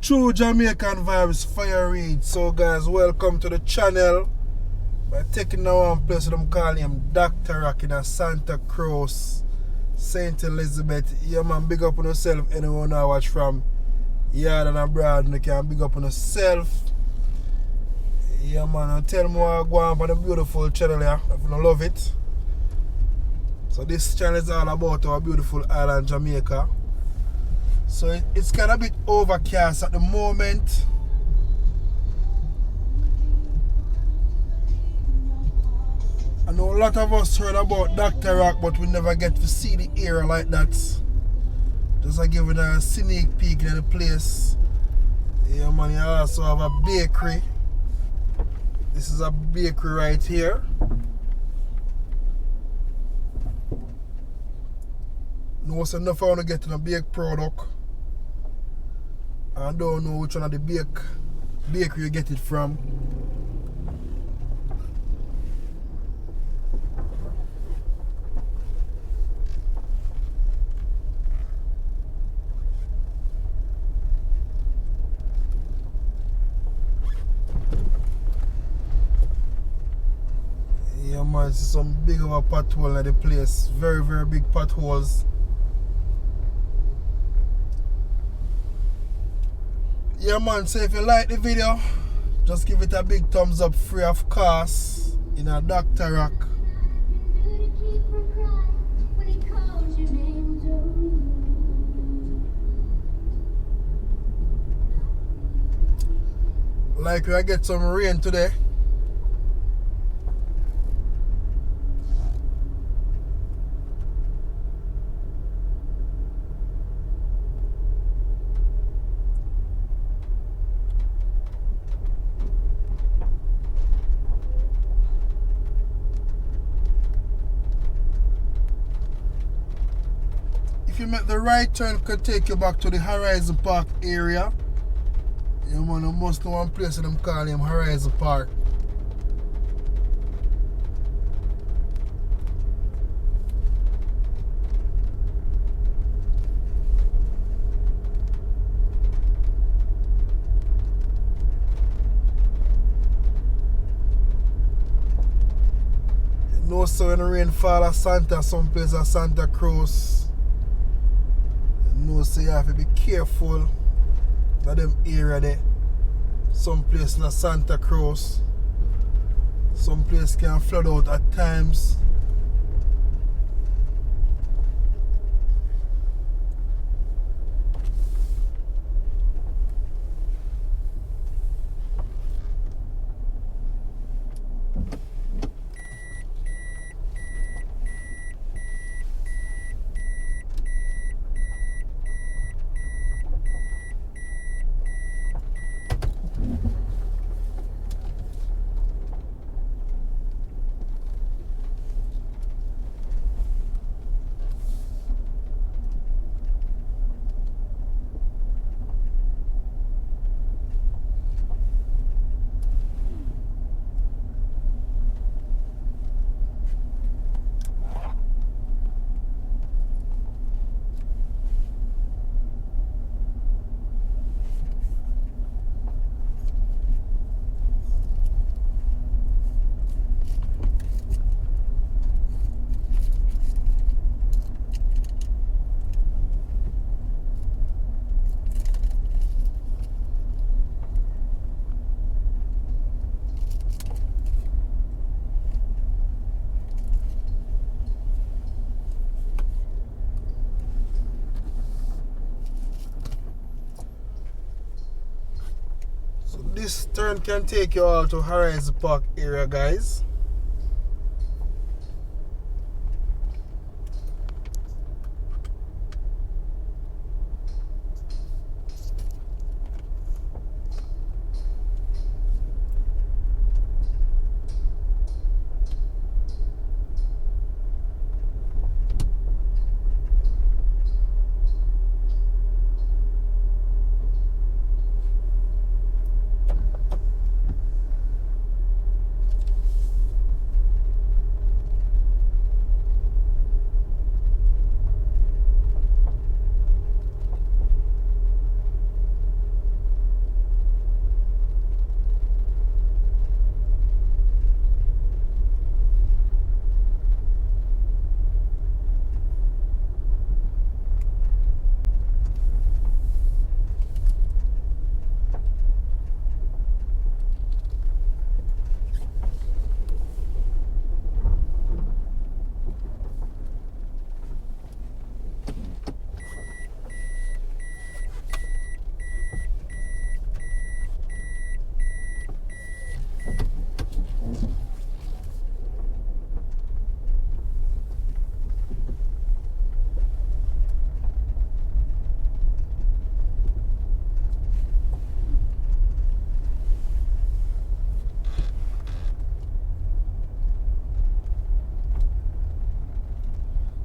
True Jamaican vibes, fire read. So guys, welcome to the channel. By taking now one place them call him Dr. Rock in Santa Cruz, St. Elizabeth. Yeah man, big up on yourself. Anyone I watch from yard and abroad, you can big up on yourself. Yeah man, and tell me what I go on the beautiful channel here if you don't love it. So this channel is all about our beautiful island Jamaica. So it's kind of a bit overcast at the moment. I know a lot of us heard about Dr. Rock, but we never get to see the area like that. Just like giving a sneak peek in the place. Yeah man, you also have a bakery. This is a bakery right here. No, it's enough I want to get in a bake product. I don't know which one of the bakery you get it from. Yeah man, it's some big of a pothole in the place. Very, very big potholes. Yeah man, so if you like the video, just give it a big thumbs up, free of cost, in a Dr. Rock. Like I get some rain today. If you make the right turn, could take you back to the Horizon Park area. Yeah man, you must know one place them call him Horizon Park. You know, so when the rain fall at Santa, some place at Santa Cruz. No, so you have to be careful of them area there. Some place in Santa Cruz. Some place can flood out at times. This turn can take you all to Horizon Park area, guys.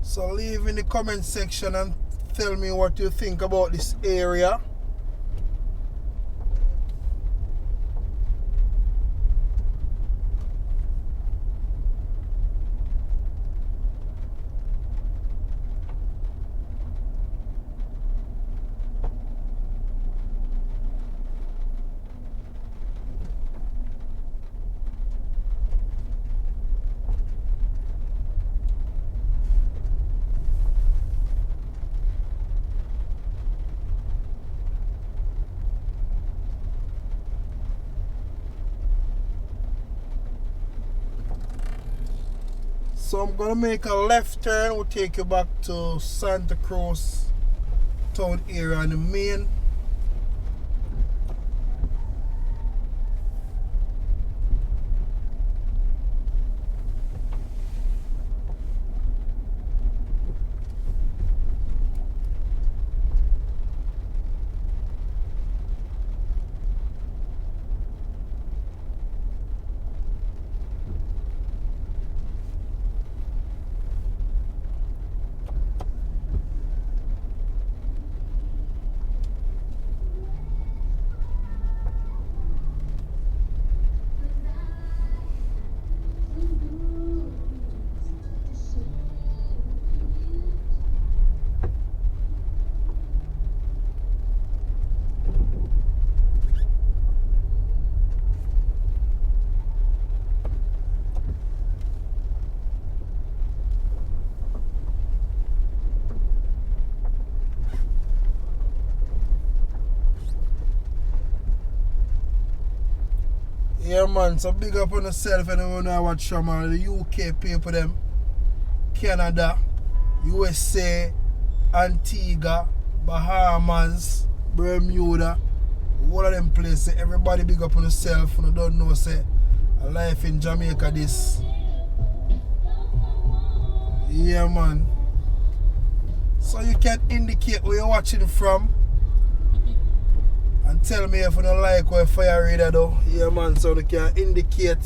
So leave in the comment section and tell me what you think about this area. So I'm gonna make a left turn. We'll take you back to Santa Cruz town area in the main. Yeah man, so big up on yourself and you know watch from the UK people them, Canada, USA, Antigua, Bahamas, Bermuda, all of them places. Everybody big up on yourself and you don't know say life in Jamaica this. Yeah man. So you can indicate where you're watching from. And tell me if you don't like what fire reader though. Yeah man, so you can indicate.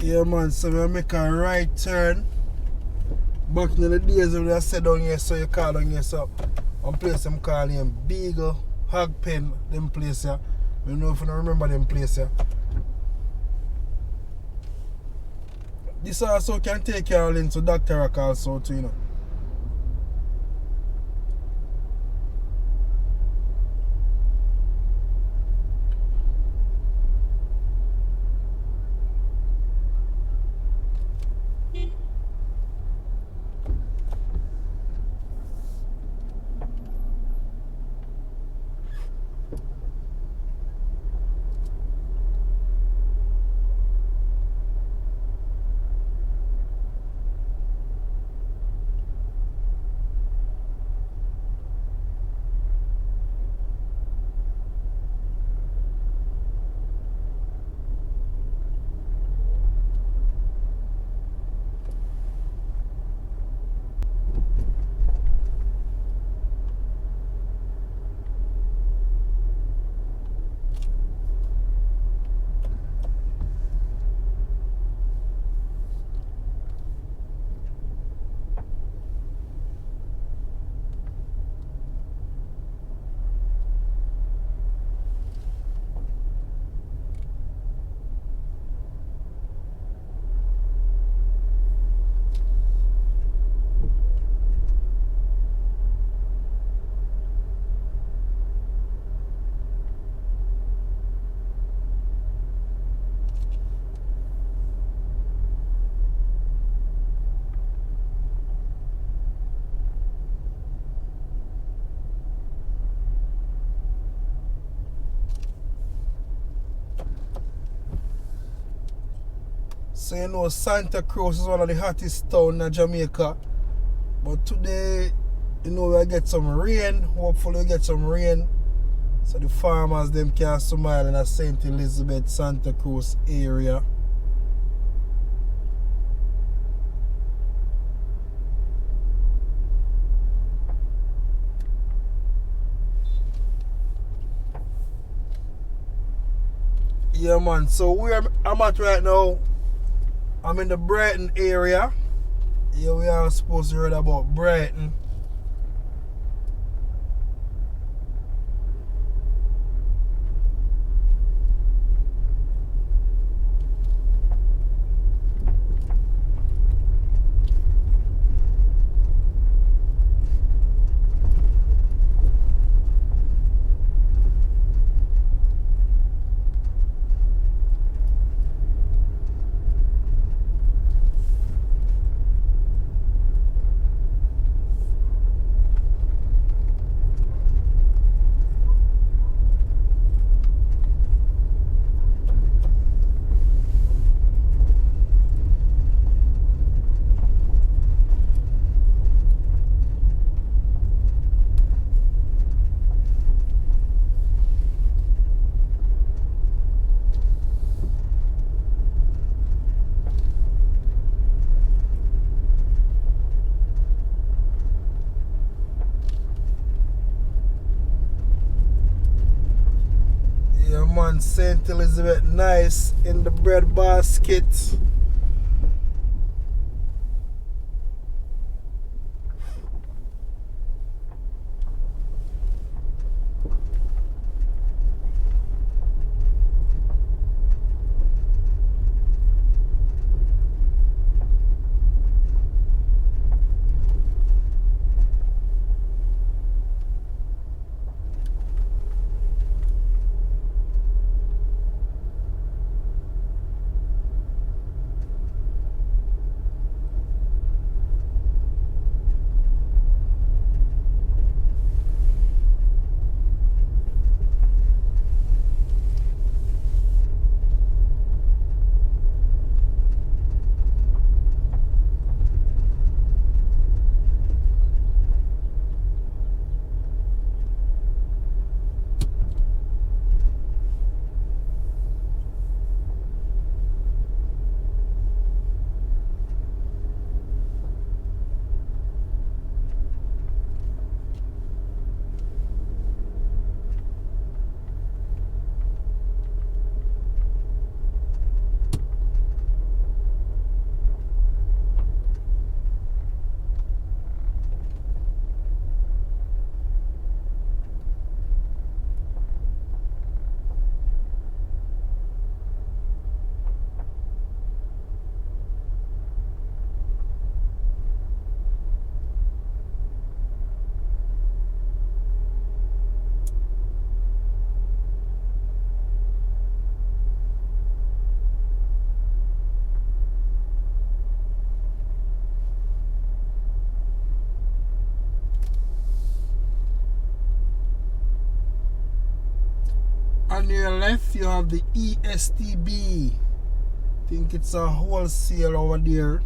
Yeah man, so we make a right turn. Back in the days when I sit down here, so you call down here, so one place I'm calling him Beagle, Hog Pen, them place here. I don't know if you don't remember them place here. This also can take care of into Dr. Rock also too, you know. So you know Santa Cruz is one of the hottest towns in Jamaica. But today, you know, we get some rain. Hopefully we get some rain. So the farmers them can smile in the St. Elizabeth, Santa Cruz area. Yeah man, so where I'm at right now, I'm in the Brighton area. Yeah, we are supposed to hear about Brighton. Yeah man, St. Elizabeth nice in the bread basket. On your left, you have the ESTB. Think it's a wholesale over there.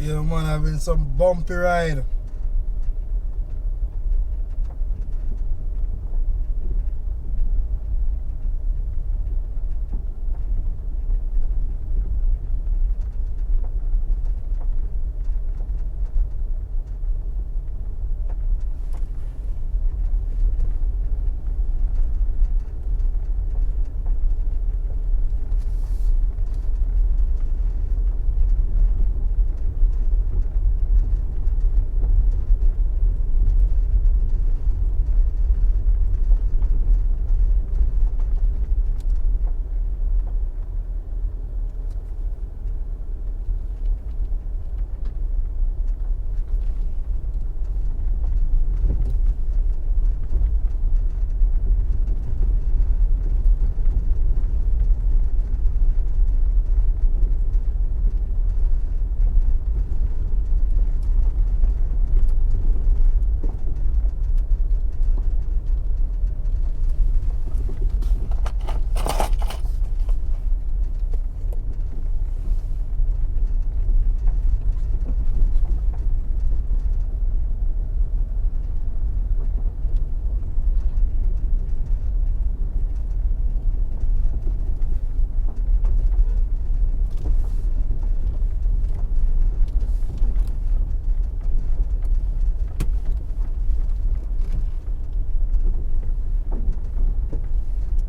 Yeah, man, having some bumpy ride.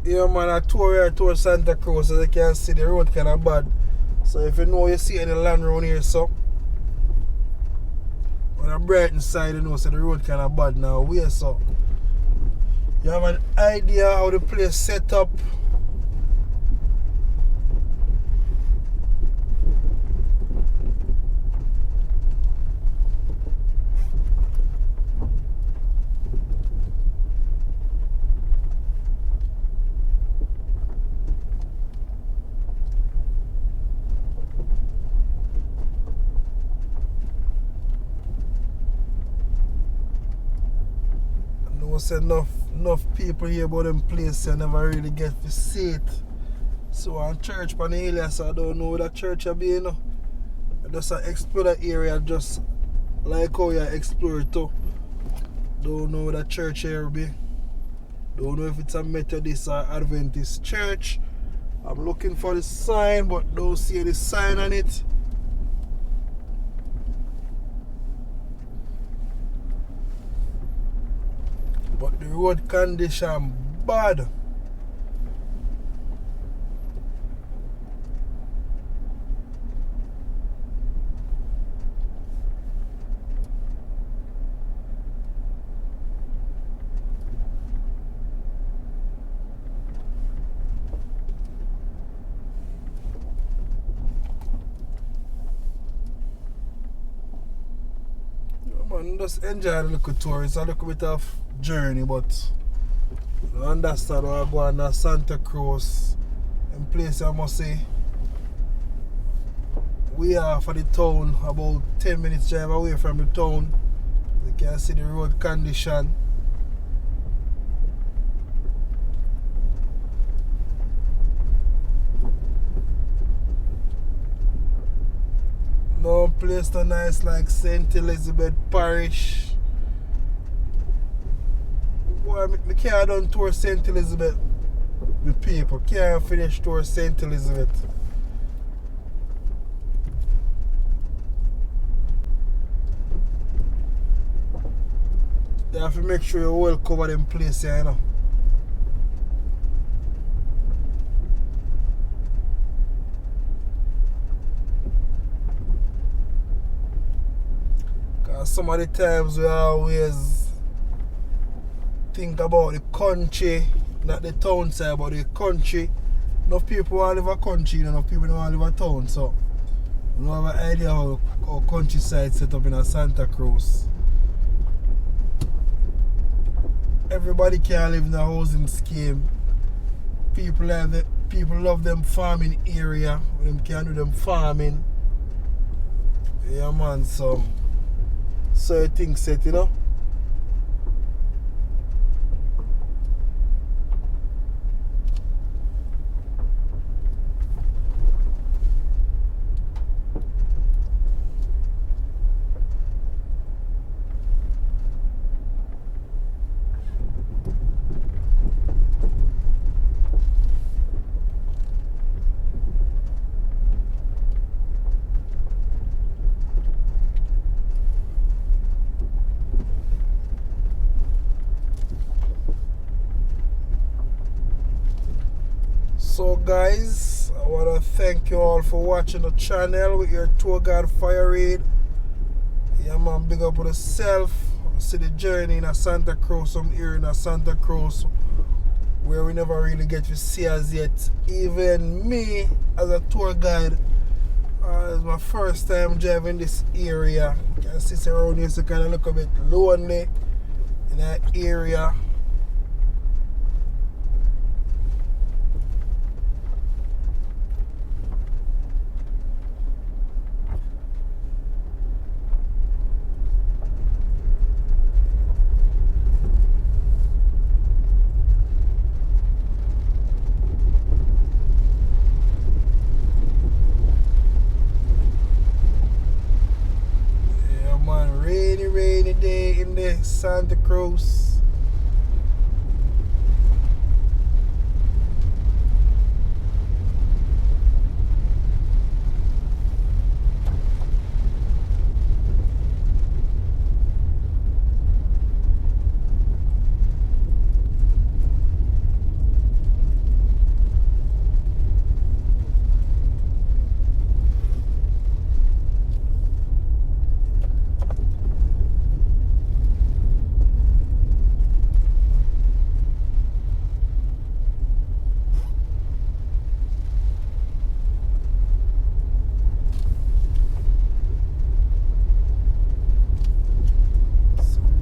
Yeah, man, I tour here towards Santa Cruz, as you can see the road kind of bad. So if you know you see any land around here, so on the Brighton side, you know, so the road kind of bad now. Where so you have an idea how the place set up. I know say enough people here about them place I never really get to see it. So on church on the hill, so I don't know where that church will be, you know. I just explore that area just like how you explore it too. Don't know where that church here will be. Don't know if it's a Methodist or Adventist church. I'm looking for the sign but don't see the sign on it. But the road condition bad. Man, just enjoy the little tour. It's a little bit of journey, but I understand why I go on to Santa Cruz. In place I must say we are for the town, about 10 minutes drive away from the town. You can see the road condition. No place so nice like St. Elizabeth Parish. Boy, I can't done tour St. Elizabeth with people. Can't finish tour St. Elizabeth. You have to make sure you well cover them places, you know. Cause some of the times we always think about the country, not the town side, but the country. Enough people want to live a country, enough people don't want to live a town, so we don't have an idea how countryside set up in a Santa Cruz. Everybody can live in a housing scheme. People love them farming area. Them can do them farming. Yeah man, so things set, you know. So guys, I want to thank you all for watching the channel with your tour guide Fire Raid. Yeah man, big up on yourself. See the journey in Santa Cruz. I'm here in Santa Cruz where we never really get to see as yet. Even me as a tour guide, it's my first time driving this area. You can see around here, so kind of look a bit lonely in that area. Rainy day in the Santa Cruz.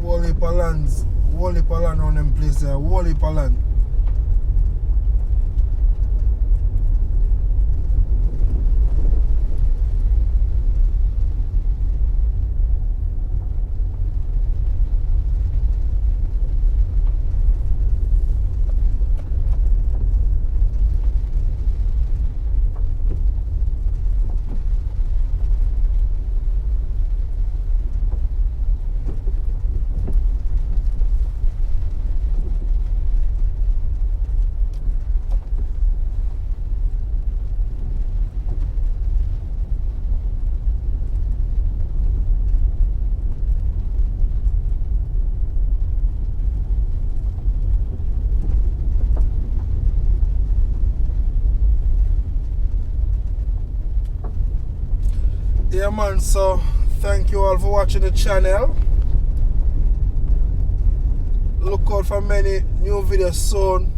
Whole heap of land around them place there, whole heap of land. Yeah man, so thank you all for watching the channel. Look out for many new videos soon.